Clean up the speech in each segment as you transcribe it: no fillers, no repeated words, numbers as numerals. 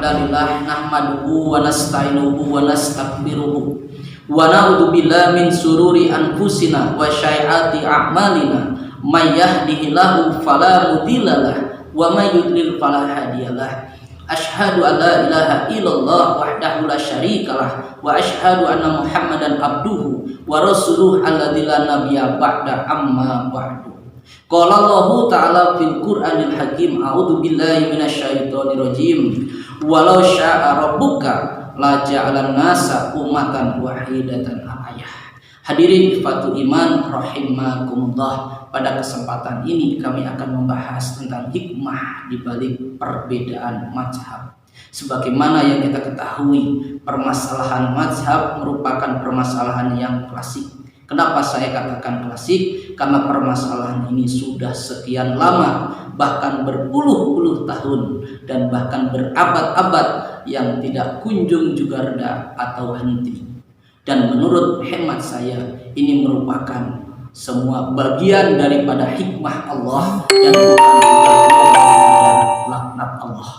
hamdalillah nahmaduhu wa nasta'inuhu wa nastaghfiruh wa na'udzu billahi min sururi anfusina wa sayyiati a'malina may yahdihillahu fala mudhillalah wa may yudlil fala hadiyalah. Asyhadu an la ilaha illallah wahdahu la syarikalah wa asyhadu anna Muhammadan abduhu wa rasuluh alladzi la nabiyya ba'da amma ba'du. Qala Allahu ta'ala fil Qur'anil Hakim, a'udzu billahi minasyaitonir rajim. Walau syaa rabbuka la ja'alan nasa ummatan wahidatan ayah. Hadirin ikhwatul iman rahimakumullah, pada kesempatan ini kami akan membahas tentang hikmah di balik perbedaan mazhab. Sebagaimana yang kita ketahui, permasalahan mazhab merupakan permasalahan yang klasik. Kenapa saya katakan klasik? Karena permasalahan ini sudah sekian lama, bahkan berpuluh-puluh tahun dan bahkan berabad-abad yang tidak kunjung juga reda atau henti. Dan menurut hemat saya, ini merupakan semua bagian daripada hikmah Allah dan bukan bagian daripada laknat Allah.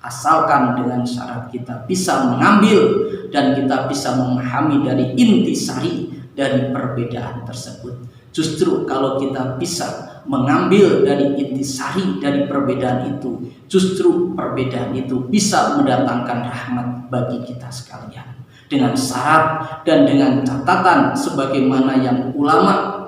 Asalkan dengan syarat kita bisa mengambil dan kita bisa memahami dari intisari dari perbedaan tersebut. Justru kalau kita bisa mengambil dari intisari dari perbedaan itu, justru perbedaan itu bisa mendatangkan rahmat bagi kita sekalian. Dengan syarat dan dengan catatan sebagaimana yang ulama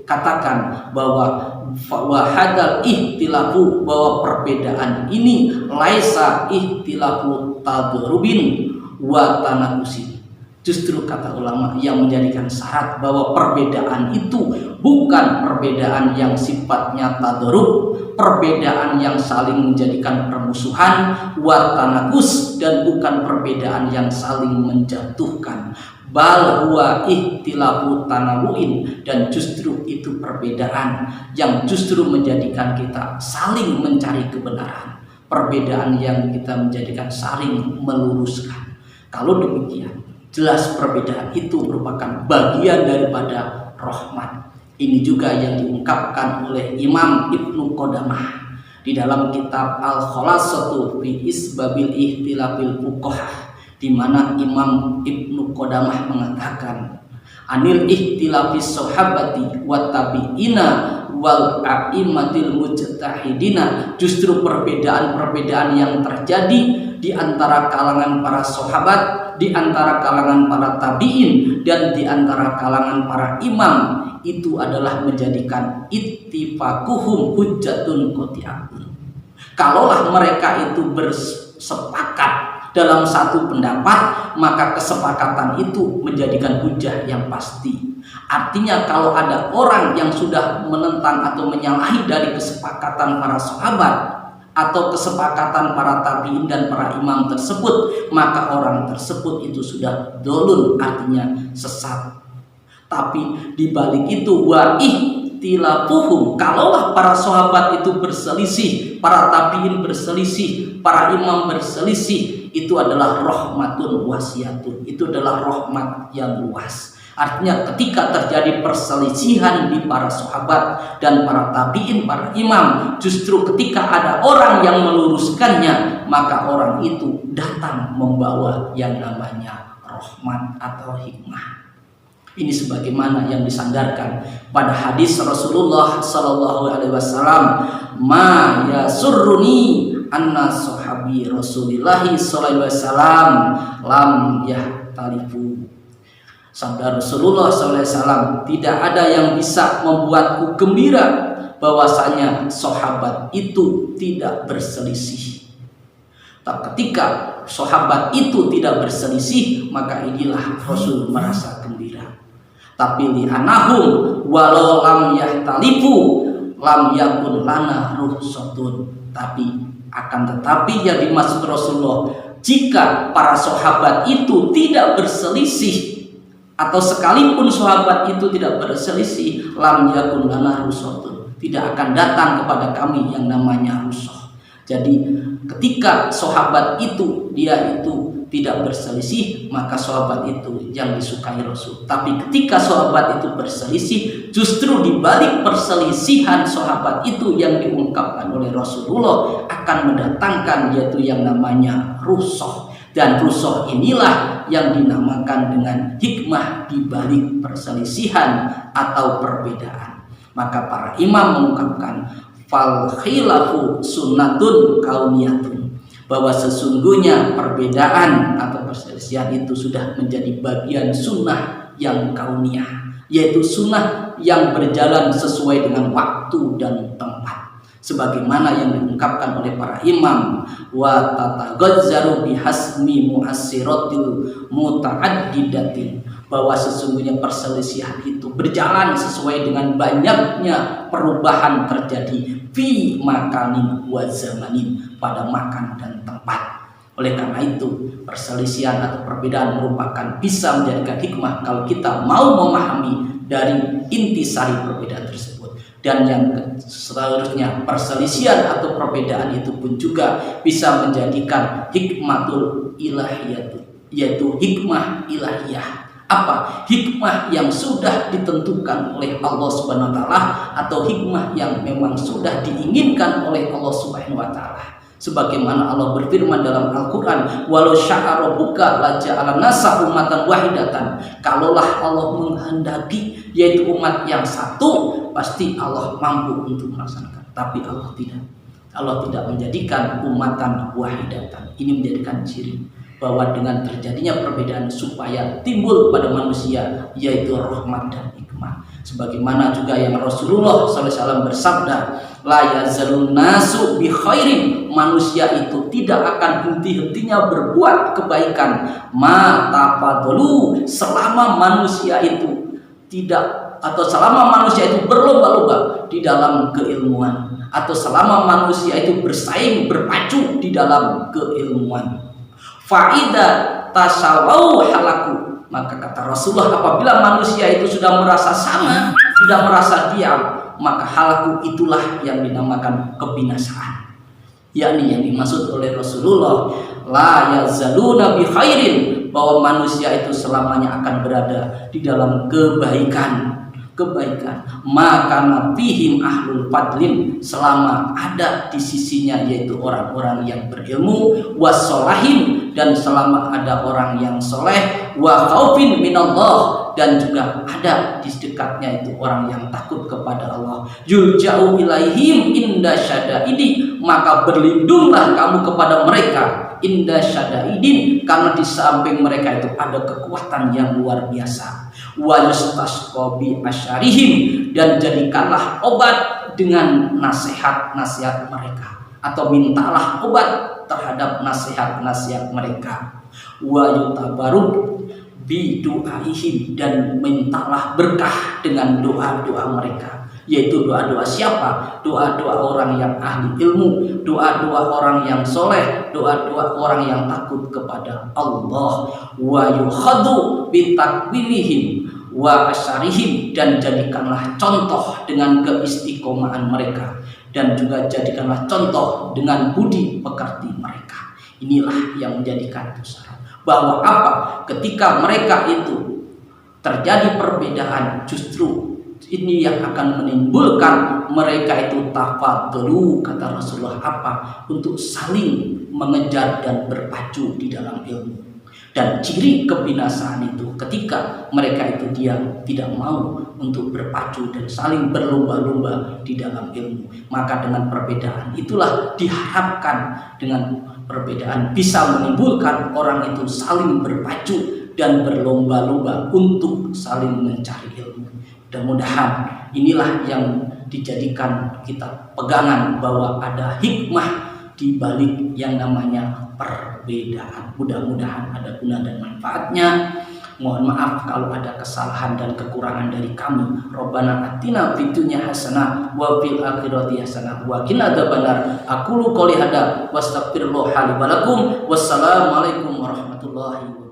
katakan bahwa wahadal ihtilafu, bahwa perbedaan ini laisa ihtilafu tadrubin wa tanakusin. Justru kata ulama yang menjadikan syarat bahwa perbedaan itu bukan perbedaan yang sifatnya tadrub, perbedaan yang saling menjadikan permusuhan, wa tanakus, dan bukan perbedaan yang saling menjatuhkan, bal huwa ihtilafu tanawuin, dan justru itu perbedaan yang justru menjadikan kita saling mencari kebenaran, perbedaan yang kita menjadikan saling meluruskan. Kalau demikian, jelas perbedaan itu merupakan bagian daripada rahmat. Ini juga yang diungkapkan oleh Imam Ibnu Qodamah di dalam kitab Al-Khulasatu fi Isbabil Ihtilafil Fuqaha, di mana Imam Ibnu Qodamah mengatakan anil ihtilafis sahabati wa tabi'ina wal a'immatil mujtahidina, justru perbedaan-perbedaan yang terjadi di antara kalangan para sahabat, di antara kalangan para tabi'in, dan di antara kalangan para imam, itu adalah menjadikan ittifaquhum hujjatun qati'atun. Kalaulah mereka itu bersepakat dalam satu pendapat, maka kesepakatan itu menjadikan hujah yang pasti. Artinya kalau ada orang yang sudah menentang atau menyalahi dari kesepakatan para sahabat atau kesepakatan para tabi'in dan para imam tersebut, maka orang tersebut itu sudah dolun, artinya sesat. Tapi dibalik itu wa ihtilafuhum, kalaulah para sahabat itu berselisih, para tabi'in berselisih, para imam berselisih, itu adalah rahmatun wasiatun, itu adalah rahmat yang luas. Artinya ketika terjadi perselisihan di para sahabat dan para tabi'in, para imam, justru ketika ada orang yang meluruskannya, maka orang itu datang membawa yang namanya rahmat atau hikmah. Ini sebagaimana yang disandarkan pada hadis Rasulullah Sallallahu Alaihi Wasallam, ma yasurruni anna sahabi Rasulillahi Sallallahu Alaihi Wasallam lam yahtalifu. Sabda Rasulullah SAW, tidak ada yang bisa membuatku gembira bahwasanya sahabat itu tidak berselisih. Tapi ketika sahabat itu tidak berselisih, maka inilah Rasul merasa gembira. Tapi li'anahum walau lam yahtalifu lam yakun lana ruhsatun. Akan tetapi yang dimaksud Rasulullah, jika para sahabat itu tidak berselisih, atau sekalipun sahabat itu tidak berselisih, lam yakun lana rusatun, tidak akan datang kepada kami yang namanya rusuh. Jadi ketika sahabat itu dia itu tidak berselisih, maka sahabat itu yang disukai Rasul. Tapi ketika sahabat itu berselisih, justru di balik perselisihan sahabat itu yang diungkapkan oleh Rasulullah akan mendatangkan yaitu yang namanya rusuh. Dan rusuh inilah yang dinamakan dengan hikmah di balik perselisihan atau perbedaan. Maka para imam mengungkapkan fal khilafu sunnatun kauniyatun, bahwa sesungguhnya perbedaan atau perselisihan itu sudah menjadi bagian sunnah yang kauniyah, yaitu sunnah yang berjalan sesuai dengan waktu dan tempat, sebagaimana yang diungkapkan oleh para imam, wa tatagazzaru bihasmi mu'assiratil muta'addidatin, bahwa sesungguhnya perselisihan itu berjalan sesuai dengan banyaknya perubahan terjadi fi makanin wa zamanin, pada makan dan tempat. Oleh karena itu, perselisihan atau perbedaan merupakan bisa menjadikan hikmah kalau kita mau memahami dari intisari perbedaan tersebut. Dan yang seterusnya, perselisihan atau perbedaan itu pun juga bisa menjadikan hikmatul ilahiyah, yaitu hikmah ilahiyah. Apa? Hikmah yang sudah ditentukan oleh Allah Subhanahu wa taala, atau hikmah yang memang sudah diinginkan oleh Allah Subhanahu wa taala. Sebagaimana Allah berfirman dalam Al-Qur'an, walau syaa rabbuka laja'alan nasa ummatan wahidatan. Kalaulah Allah menghendaki yaitu umat yang satu, pasti Allah mampu untuk melaksanakan. Tapi Allah tidak. Allah tidak menjadikan umatan wahidatan. Ini menjadikan ciri bahwa dengan terjadinya perbedaan supaya timbul pada manusia yaitu rahmat dan hikmah. Sebagaimana juga yang Rasulullah SAW bersabda, la yazalun nasu bi khairin, manusia itu tidak akan henti-hentinya berbuat kebaikan, ma tafadalu, selama manusia itu tidak, atau selama manusia itu berlomba-lomba di dalam keilmuan, atau selama manusia itu bersaing berpacu di dalam keilmuan. Faida tasawau halaku, maka kata Rasulullah, apabila manusia itu sudah merasa sama, sudah merasa diam, maka halaku itulah yang dinamakan kebinasaan. Yakni yang dimaksud oleh Rasulullah, la yazaluna bi khairin, bahwa manusia itu selamanya akan berada di dalam kebaikan, maka nabihim ahlul fadlin, selama ada di sisinya yaitu orang-orang yang berilmu, wassolahin, dan selama ada orang yang soleh, wa khaufin minallah, dan juga ada di dekatnya itu orang yang takut kepada Allah, yulja'u ilaihim inda syada'idi, maka berlindunglah kamu kepada mereka inda syada'idin, karena di samping mereka itu ada kekuatan yang luar biasa. Wa yustasqa bi asyarihim, dan jadikanlah obat dengan nasihat-nasihat mereka, atau mintalah obat terhadap nasihat-nasihat mereka. Wa yutabaruk bi du'aihim, dan mintalah berkah dengan doa-doa mereka, yaitu doa-doa siapa? Doa-doa orang yang ahli ilmu, doa-doa orang yang soleh, doa-doa orang yang takut kepada Allah. Wa yukhadu bi takwimihim wa asyarihim, dan jadikanlah contoh dengan keistiqomahan mereka, dan juga jadikanlah contoh dengan budi pekerti mereka. Inilah yang menjadikan syarat bahwa apa? Ketika mereka itu terjadi perbedaan, justru ini yang akan menimbulkan mereka itu tafadhalu, kata Rasulullah, apa? Untuk saling mengejar dan berpacu di dalam ilmu. Dan ciri kebinasaan itu ketika mereka itu diam, tidak mau untuk berpacu dan saling berlomba-lomba di dalam ilmu. Maka dengan perbedaan itulah diharapkan, dengan perbedaan bisa menimbulkan orang itu saling berpacu dan berlomba-lomba untuk saling mencari ilmu. Mudah-mudahan inilah yang dijadikan kita pegangan, bahwa ada hikmah di balik yang namanya perbedaan. Mudah-mudahan ada guna dan manfaatnya. Mohon maaf kalau ada kesalahan dan kekurangan dari kami. Rabbana atina fid dunya hasanah wa fil akhirati hasanah wa qina adzabannar. Aqulu qouli hadza wastaghfirullah li wa lakum. Wassalamualaikum warahmatullahi wabarakatuh.